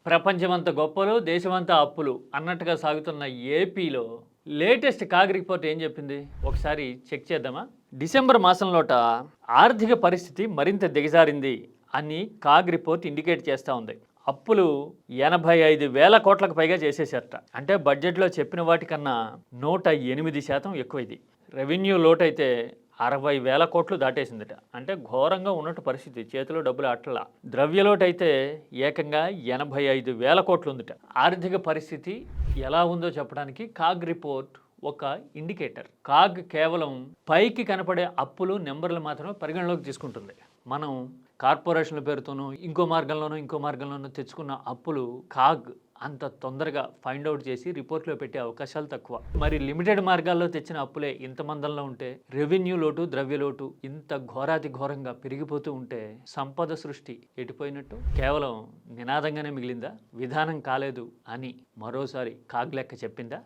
ప్రపంచమంత గొప్పలు, దేశమంతా అప్పులు అన్నట్టుగా సాగుతున్న ఏపీలో లేటెస్ట్ కాగ్ రిపోర్ట్ ఏం చెప్పింది? ఒకసారి చెక్ చేద్దామా? డిసెంబర్ మాసంలోట ఆర్థిక పరిస్థితి మరింత దిగజారింది అని కాగ్ రిపోర్ట్ ఇండికేట్ చేస్తూ ఉంది. అప్పులు 85,000 కోట్లకు పైగా చేసేసారట. అంటే బడ్జెట్లో చెప్పిన వాటికన్నా 108% ఎక్కువ ఇది. రెవెన్యూ లోటు అయితే 60,000 కోట్లు దాటేసిందట. అంటే ఘోరంగా ఉన్నట్టు పరిస్థితి, చేతిలో డబ్బులు అట్లా. ద్రవ్యలోటు అయితే ఏకంగా 85,000 కోట్లు ఉందట. ఆర్థిక పరిస్థితి ఎలా ఉందో చెప్పడానికి కాగ్ రిపోర్ట్ ఒక ఇండికేటర్. కాగ్ కేవలం పైకి కనపడే అప్పులు నెంబర్లు మాత్రమే పరిగణలోకి తీసుకుంటుంది. మనం కార్పొరేషన్ల పేరుతోనూ ఇంకో మార్గంలోనూ తెచ్చుకున్న అప్పులు కాగ్ అంత తొందరగా ఫైండ్ అవుట్ చేసి రిపోర్ట్లో పెట్టే అవకాశాలు తక్కువ. మరి లిమిటెడ్ మార్గాల్లో తెచ్చిన అప్పులే ఇంత మందంలో ఉంటే, రెవెన్యూ లోటు, ద్రవ్య లోటు ఇంత ఘోరాతి ఘోరంగా పెరిగిపోతూ ఉంటే సంపద సృష్టి ఎటుపోయినట్టు? కేవలం నినాదంగానే మిగిలిందా? విధానం కాలేదు అని మరోసారి కాగ్ లెక్క చెప్పిందా?